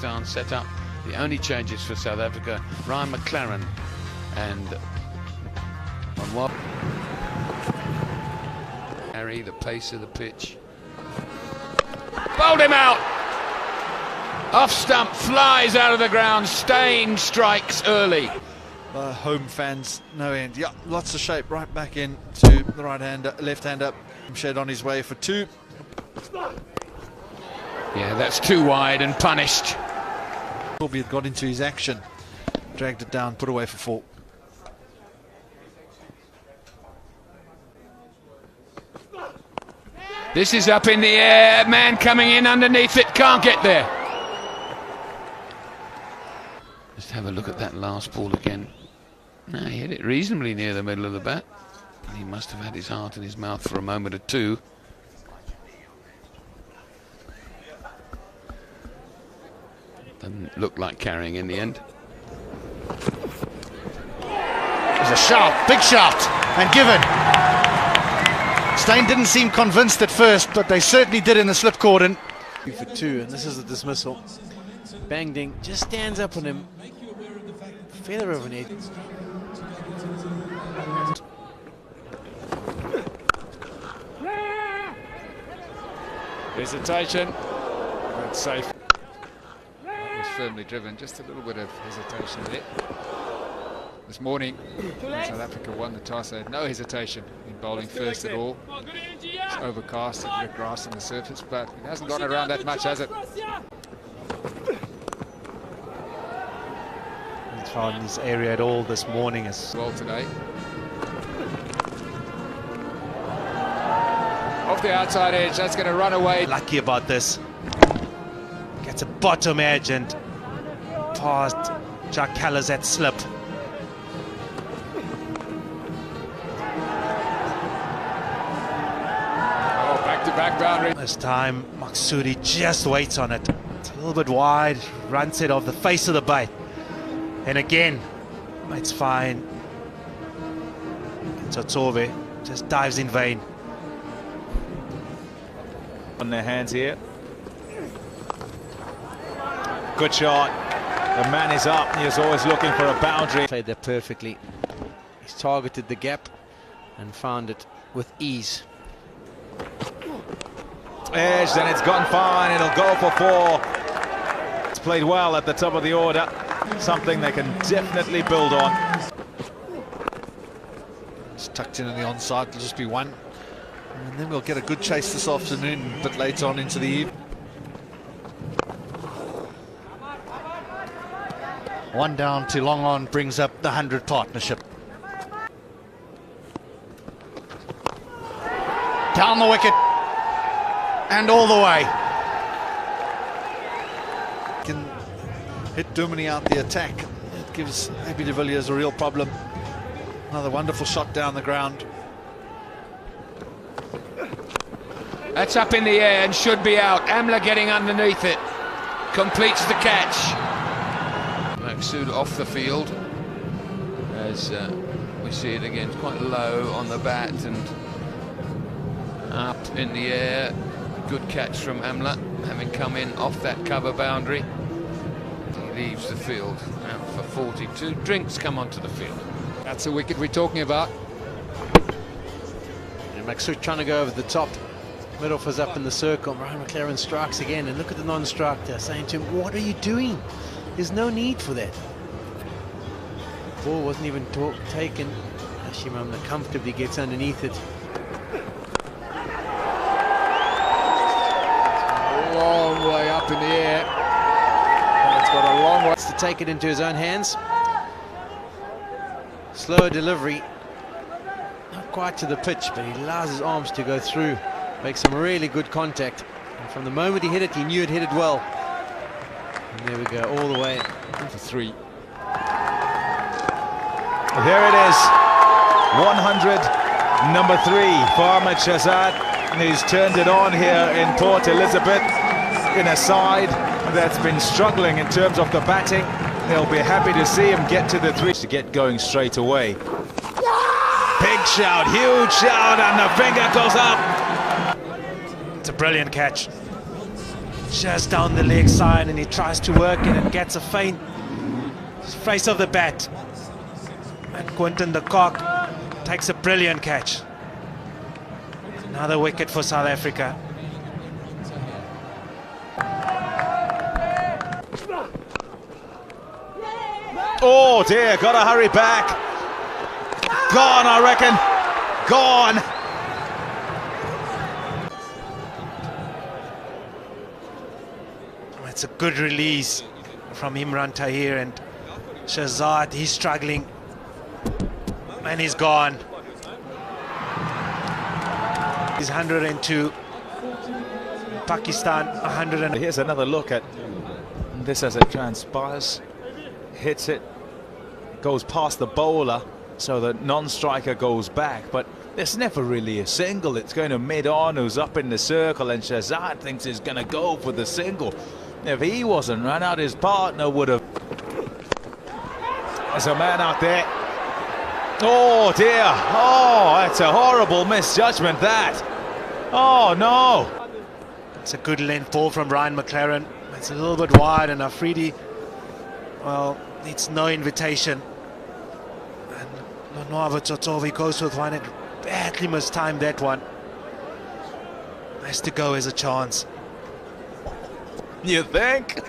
Pakistan set up. The only changes for South Africa, Ryan McLaren and on what? Harry, the pace of the pitch. Bowled him out! Off stump, flies out of the ground, Steyn strikes early. Home fans, no end. Yeah, lots of shape right back in to the right hander, left hander. Shed on his way for two. Yeah, that's too wide and punished. Corby had got into his action, dragged it down, put away for four. This is up in the air, man coming in underneath it, can't get there. Just have a look at that last ball again. No, he hit it reasonably near the middle of the bat. He must have had his heart in his mouth for a moment or two. Doesn't look like carrying in the end. There's a shot, big shot, and given. Steyn didn't seem convinced at first, but they certainly did in the slip cordon. For two, and this is a dismissal. Bang Ding just stands up on him. Feather over an edge. Hesitation, but safe. That was firmly driven, just a little bit of hesitation there. This morning, when South Africa won the toss, they had no hesitation in bowling first at all. It's overcast and red grass on the surface, but it hasn't gone around that much, has it? He's found his area at all this morning as well today. Off the outside edge, that's going to run away. Lucky about this. Gets a bottom edge and past Jack Callis at slip. Oh, back-to-back boundary. This time, Maksudi just waits on it. It's a little bit wide, runs it off the face of the bait. And again, it's fine. Tsotsobe just dives in vain. On their hands here. Good shot. The man is up. He is always looking for a boundary. Played that perfectly. He's targeted the gap and found it with ease. Edged, and it's gone fine. It'll go for four. It's played well at the top of the order. Something they can definitely build on. It's tucked in on the onside. It'll just be one. And then we'll get a good chase this afternoon, a bit later on into the evening. One down to long on brings up the 100 partnership. Down the wicket and all the way. Can hit Duminy out the attack. It gives Abby de Villiers a real problem. Another wonderful shot down the ground. That's up in the air and should be out. Amla getting underneath it. Completes the catch. Maksud off the field. As we see it again, it's quite low on the bat and up in the air. Good catch from Amla, having come in off that cover boundary. He leaves the field out for 42. Drinks come onto the field. That's the wicket we're talking about. And Maksud trying to go over the top. Midoff is up in the circle. Ryan McLaren strikes again, and look at the non-strike there, saying to him, what are you doing? There's no need for that. The ball wasn't even taken. Hashim Amla comfortably gets underneath it. A long way up in the air. And it's got a long way to take it into his own hands. Slower delivery. Not quite to the pitch, but he allows his arms to go through. Makes some really good contact. And from the moment he hit it, he knew it hit it well. And there we go, all the way for three. There it is. 100, number 3 for Ahmed Shahzad. He's turned it on here in Port Elizabeth in a side that's been struggling in terms of the batting. They'll be happy to see him get to the 3 to get going straight away. Big shout, huge shout, and the finger goes up. It's a brilliant catch. just down the leg side, and he tries to work it and gets a feint face of the bat. And Quinton de Kock takes a brilliant catch. Another wicket for South Africa. Oh dear, gotta hurry back. Gone, I reckon. Gone. It's a good release from Imran Tahir, and Shahzad, he's struggling. And he's gone. He's 102. Pakistan 100. Here's another look at this as it transpires. Hits it, goes past the bowler, so the non-striker goes back, but there's never really a single. It's going to mid-on, who's up in the circle, and Shahzad thinks he's going to go for the single. If he wasn't run out, his partner would have. There's a man out there. Oh dear, oh, that's a horrible misjudgment, that. Oh no. It's a good length ball from Ryan McLaren. It's a little bit wide, and Afridi, well, needs no invitation. And Lonwabo Totovi goes with one and badly mistimed that one. Has to go as a chance. You think?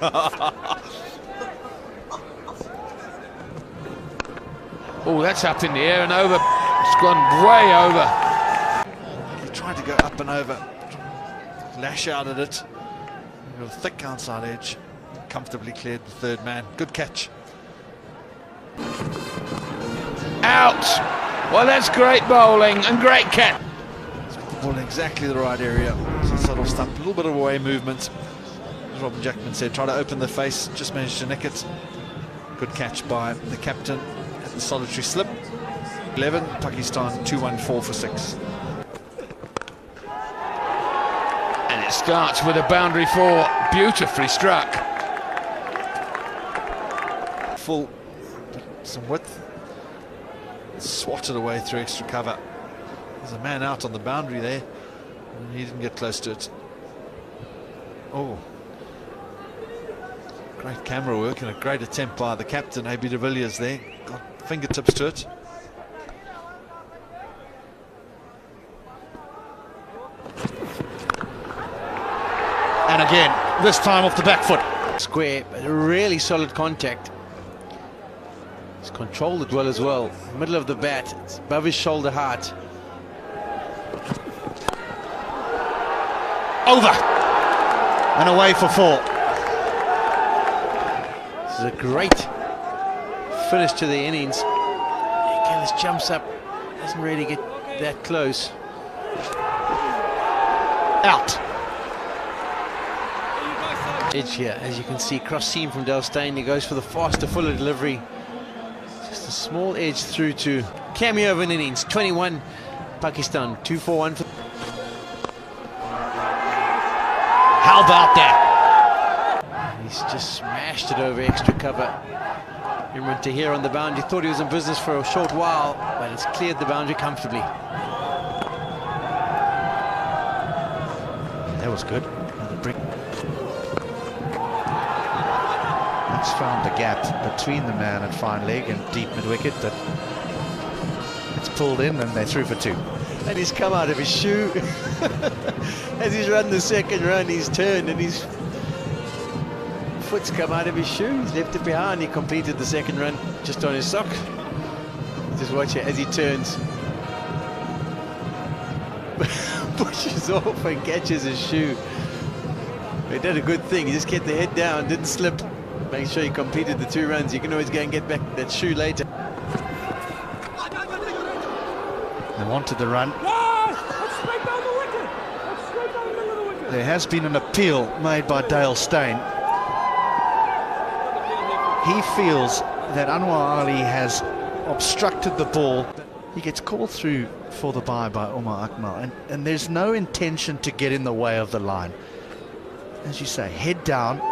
Oh, that's up in the air and over. It's gone way over. He tried to go up and over, lash out at it. With a thick outside edge, comfortably cleared the third man. Good catch. Out. Well, that's great bowling and great catch. The ball in exactly the right area. So subtle stump, a little bit of away movement. As Robin Jackman said, try to open the face, just managed to nick it. Good catch by the captain at the solitary slip. 11, Pakistan 2-1-4 for 6. And it starts with a boundary 4, beautifully struck. Full, some width. Swatted away through extra cover. There's a man out on the boundary there, and he didn't get close to it. Oh, great camera work and a great attempt by the captain, A.B. de Villiers there. Got fingertips to it. And again, this time off the back foot. Square, but a really solid contact. He's controlled it well as well. Middle of the bat, it's above his shoulder height. Over. And away for 4. This is a great finish to the innings. Gallis jumps up, doesn't really get that close. Out. Edge here, as you can see, cross seam from Dale Steyn. He goes for the faster, fuller delivery. Just a small edge through to cameo of an innings. 21 Pakistan, 2-4-1 for. How about that? He's just smashed it over extra cover. Imran Tahir on the boundary, thought he was in business for a short while, but it's cleared the boundary comfortably. That was good. Another brick. It's found the gap between the man at fine leg and deep mid wicket, but it's pulled in and they're through for 2. And he's come out of his shoe. As he's run the second run, he's turned and his foot's come out of his shoe. He's left it behind. He completed the second run just on his sock. Just watch it as he turns. Pushes off and catches his shoe. He did a good thing. He just kept the head down, didn't slip. Make sure he completed the 2 runs. You can always go and get back that shoe later. They wanted the run. There has been an appeal made by Dale Steyn. He feels that Anwar Ali has obstructed the ball. He gets called through for the bye by Omar Akmal, and there's no intention to get in the way of the line. As you say, head down.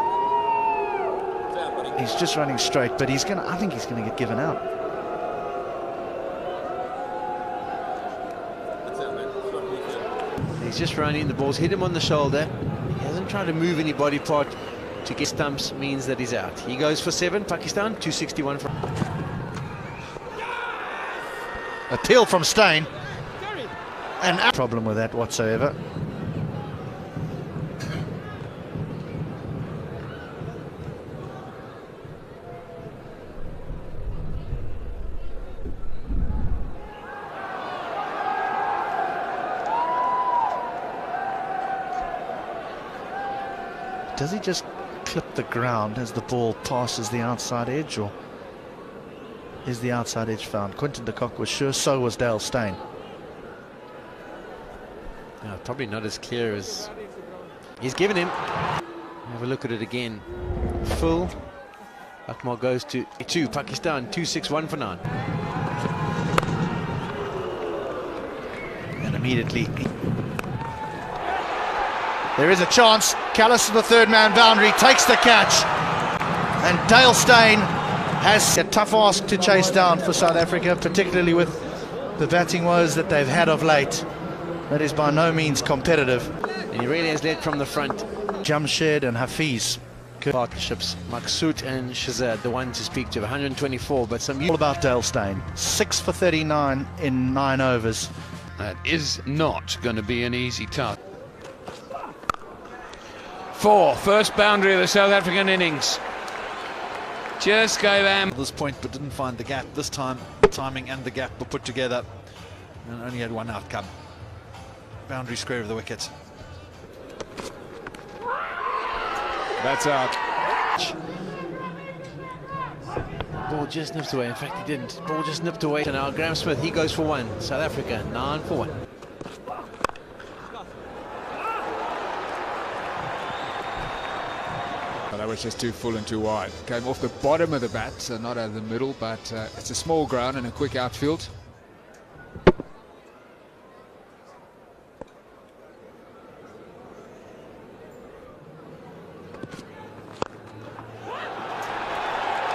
He's just running straight, but I think he's gonna get given out. He's just running, the ball's hit him on the shoulder. He hasn't try to move any body part to get stumps means that he's out. He goes for 7, Pakistan, 261 from... Appeal from Steyn. And no problem with that whatsoever. Does he just clip the ground as the ball passes the outside edge, or is the outside edge found? Quinton de Kock was sure, so was Dale Steyn. No, probably not as clear as he's given him. Have a look at it again. Full. Akmal goes to 2, Pakistan, 261 for 9. And immediately there is a chance. Callis to the third man boundary, takes the catch, and Dale Steyn has a tough ask to chase down for South Africa, particularly with the batting woes that they've had of late. That is by no means competitive. And he really has led from the front. Jamshed and Hafiz. Partnerships, Maksud and Shazad, the one to speak to, 124, but some... All about Dale Steyn. 6 for 39 in 9 overs. That is not going to be an easy task. 4, first boundary of the South African innings. Just gave Am This point, but didn't find the gap. This time, the timing and the gap were put together, and only had one outcome. Boundary square of the wicket. That's out. Ball just nipped away. In fact, he didn't. Ball just nipped away. And now Graham Smith, he goes for 1. South Africa, 9 for 1. That was just too full and too wide. Came off the bottom of the bat, so not out of the middle, but it's a small ground and a quick outfield.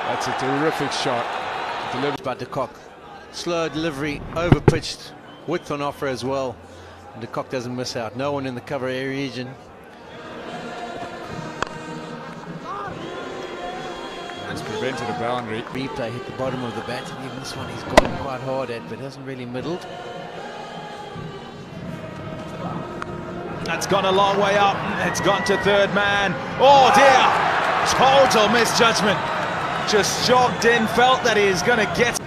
That's a terrific shot. Delivered by de Kock. Slow delivery, over pitched, width on offer as well. And de Kock doesn't miss out. No one in the cover area region. It's prevented a boundary. Replay hit the bottom of the bat, and even this one he's gone quite hard at, but hasn't really middled. That's gone a long way up. It's gone to third man. Oh dear! Total misjudgment. Just jogged in, felt that he's going to get.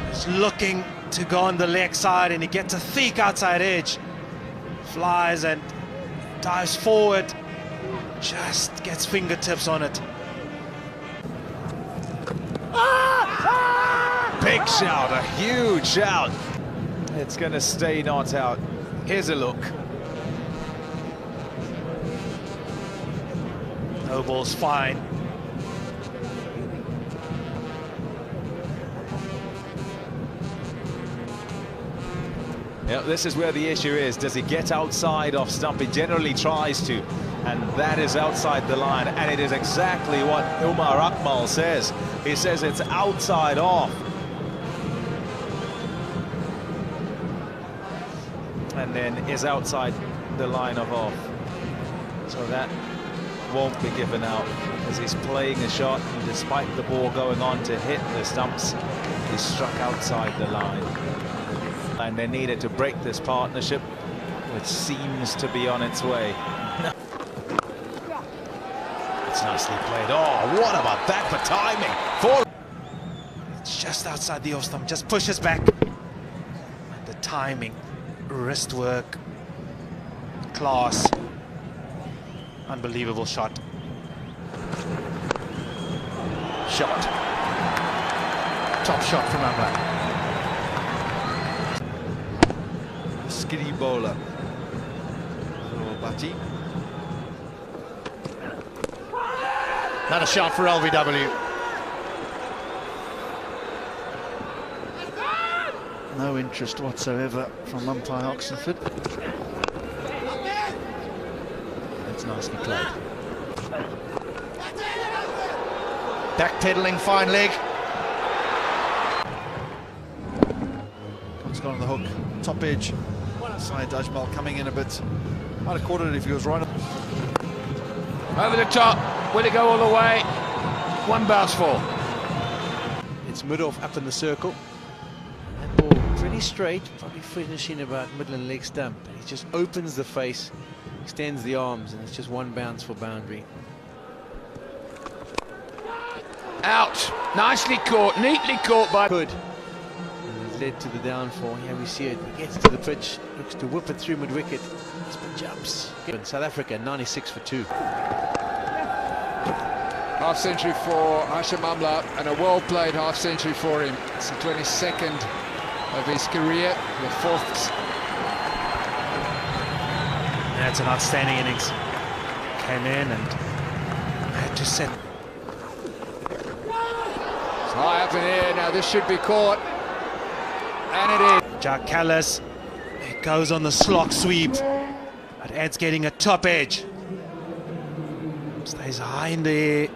He's looking to go on the leg side, and he gets a thick outside edge. Flies and dives forward. Just gets fingertips on it. Big shout, a huge shout. It's going to stay not out. Here's a look. No ball's fine. Yeah, this is where the issue is. Does he get outside off stump? He generally tries to, and that is outside the line, and it is exactly what Umar Akmal says. He says it's outside off. And then is outside the line of off. So that won't be given out as he's playing a shot, and despite the ball going on to hit the stumps, he struck outside the line. And they needed to break this partnership, which seems to be on its way. It's nicely played. Oh, what about that for timing? It's just outside the off stump, just pushes back. And the timing, wrist work, class. Unbelievable shot. Top shot from Amla. Skiddy bowler. Bati. Another shot for LBW. No interest whatsoever from umpire Oxenford. That's nicely played. Backpedaling, fine leg. It's gone on the hook. Top edge. Syed Ajmal coming in a bit. Might have caught it if he was right. Over the top. Will it go all the way? One bounce fall. It's Mudolf up in the circle. That ball pretty straight, probably finishing about middle and leg stump. He just opens the face, extends the arms, and it's just one bounce for boundary. Out. Nicely caught, neatly caught by... Good. And it led to the downfall. Here we see it. He gets to the pitch, looks to whip it through mid-wicket. Jumps. South Africa, 96 for 2. Half century for Hashim Amla, and a well-played half century for him. It's the 22nd of his career, the 4th. That's an outstanding innings. Came in and had to set. It's high up in the air now. This should be caught, and it is. Jack Callis, it goes on the slog sweep. But Ed's getting a top edge. Stays high in the air.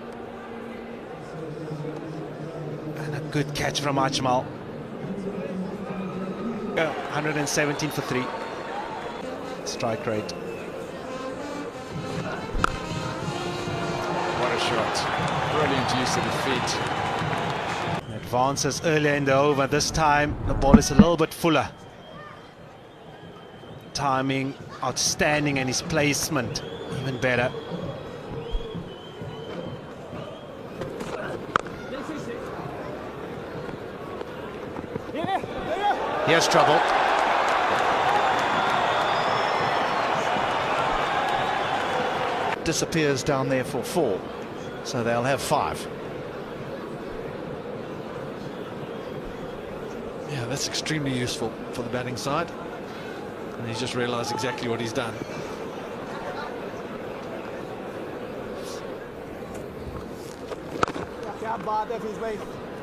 And a good catch from Ajmal. 117 for 3. Strike rate. What a shot. Brilliant use of the feet. Advances earlier in the over. This time the ball is a little bit fuller. Timing outstanding, and his placement even better. Here's trouble. Disappears down there for 4, so they'll have 5. Yeah, that's extremely useful for the batting side. And he's just realised exactly what he's done.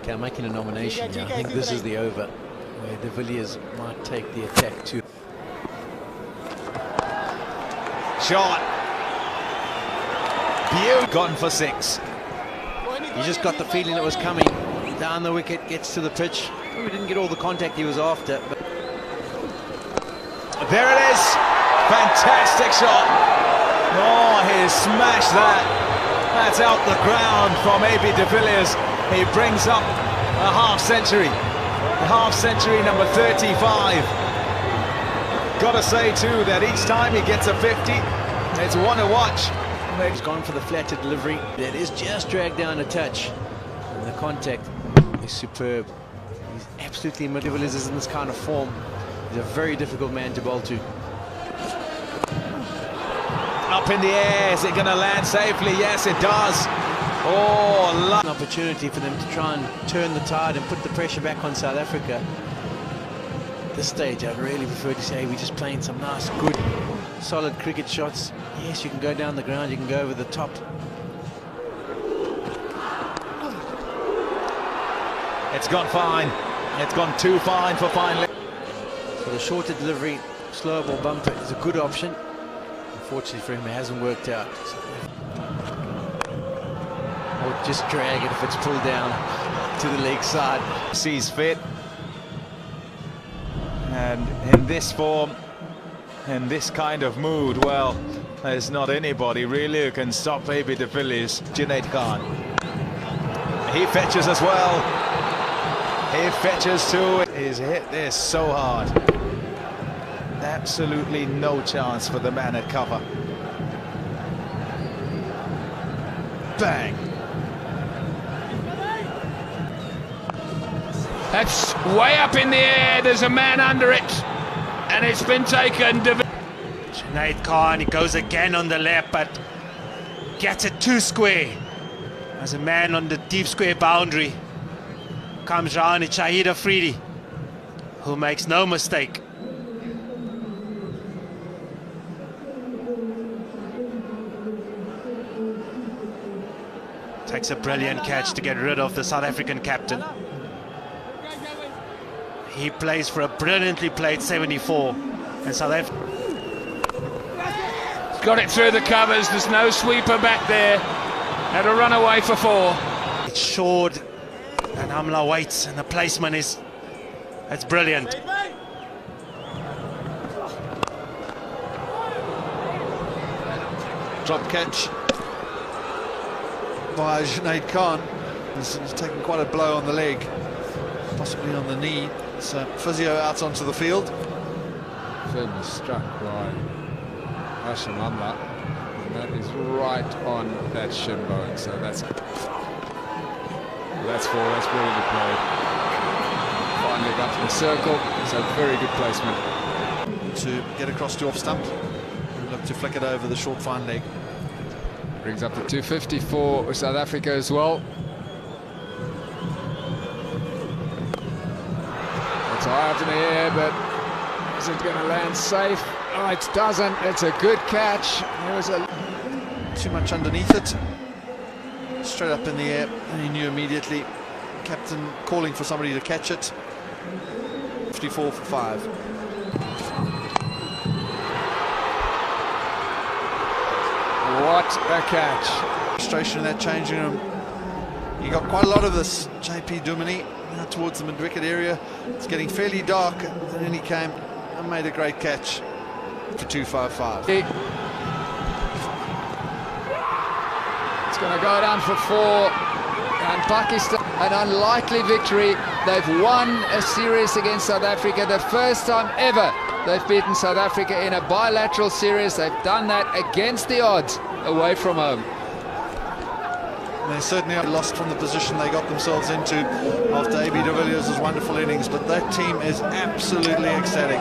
Okay, I'm making a nomination here. I think this is the over where de Villiers might take the attack to. Shot. Beaut gone for 6. You just got the feeling it was coming. Down the wicket, gets to the pitch. We didn't get all the contact he was after. But There it is. Fantastic shot. Oh, he smashed that. That's out the ground from A.B. de Villiers. He brings up a half century. Half century number 35. Gotta say too that each time he gets a 50, it's one to watch. he's gone for the flatter delivery. It is just dragged down a touch. And the contact is superb. He's absolutely de Villiers is in this kind of form. He's a very difficult man to bowl to. Up in the air, is it going to land safely? Yes, it does. Oh, An opportunity for them to try and turn the tide and put the pressure back on South Africa. At this stage, I'd really prefer to say we're just playing some nice, good, solid cricket shots. Yes, you can go down the ground, you can go over the top. it's gone fine. It's gone too fine for finally. So the shorter delivery, slower ball bumper is a good option. Unfortunately for him, it hasn't worked out. Or just drag it if it's pulled down to the leg side. Sees fit. And in this form, in this kind of mood, well, there's not anybody really who can stop A.B. de Villiers. Junaid Khan. He fetches as well. He fetches too. He's hit this so hard. Absolutely no chance for the man at cover. Bang. That's way up in the air. There's a man under it, and it's been taken. Junaid Khan, he goes again on the left, but gets it too square. As a man on the deep square boundary comes round, it's Shahid Afridi, who makes no mistake. Takes a brilliant catch to get rid of the South African captain. He plays for a brilliantly played 74, and South Africa Got it through the covers. There's no sweeper back there. Had a run away for 4. it's short, and Amla waits, and the placement is, it's brilliant. Drop catch. by Junaid Khan. He's taken quite a blow on the leg, possibly on the knee. So physio out onto the field. Firmly struck by Hashim Amla, and that is right on that shin bone. So that's four. That's brilliantly played. Finally got to the circle. So very good placement. To get across to off stump. Look to flick it over the short fine leg. Brings up the 250 for South Africa as well. It's high up in the air, but is it going to land safe? Oh, it doesn't. It's a good catch. There was too much underneath it. Straight up in the air, and he knew immediately. Captain calling for somebody to catch it. 54 for 5. What a catch. Frustration in that changing room. He got quite a lot of this, JP Duminy, now towards the mid-wicket area. It's getting fairly dark, and then he came and made a great catch for 255. It's going to go down for 4, and Pakistan, an unlikely victory. They've won a series against South Africa, the first time ever they've beaten South Africa in a bilateral series. They've done that against the odds away from home. They certainly are lost from the position they got themselves into after AB de Villiers' wonderful innings, but that team is absolutely ecstatic.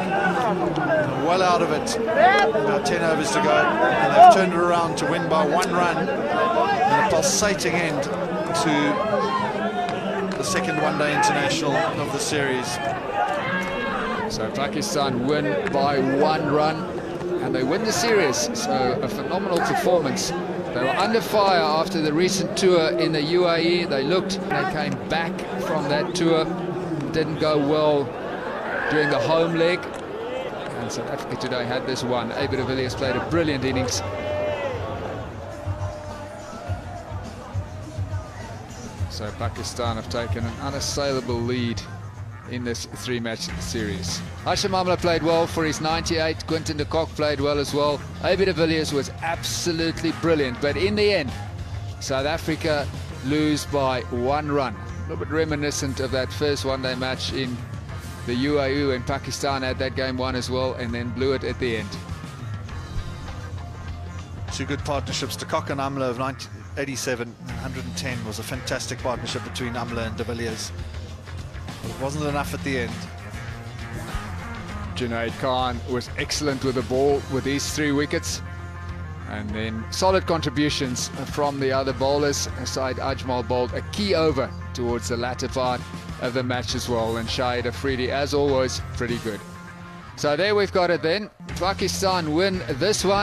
Well out of it. About 10 overs to go, and they've turned it around to win by 1 run and a pulsating end to the second one-day international of the series. So Pakistan win by 1 run, and they win the series. So a phenomenal performance. They were under fire after the recent tour in the UAE. They looked, they came back from that tour. Didn't go well during the home leg. And South Africa today had this one. AB de Villiers played a brilliant innings. So Pakistan have taken an unassailable lead in this 3-match series. Hashim Amla played well for his 98. Quinton de Kock played well as well. AB de Villiers was absolutely brilliant, but in the end South Africa lose by 1 run. A little bit reminiscent of that first one-day match in the UAE when Pakistan had that game won as well and then blew it at the end. 2 good partnerships. De Kock and Amla of 87 110 was a fantastic partnership between Amla and de Villiers. But it wasn't enough at the end. Junaid Khan was excellent with the ball with these 3 wickets, and then solid contributions from the other bowlers. Saeed Ajmal bowled a key over towards the latter part of the match as well, and Shahid Afridi, as always, pretty good. So there we've got it then. Pakistan win this one.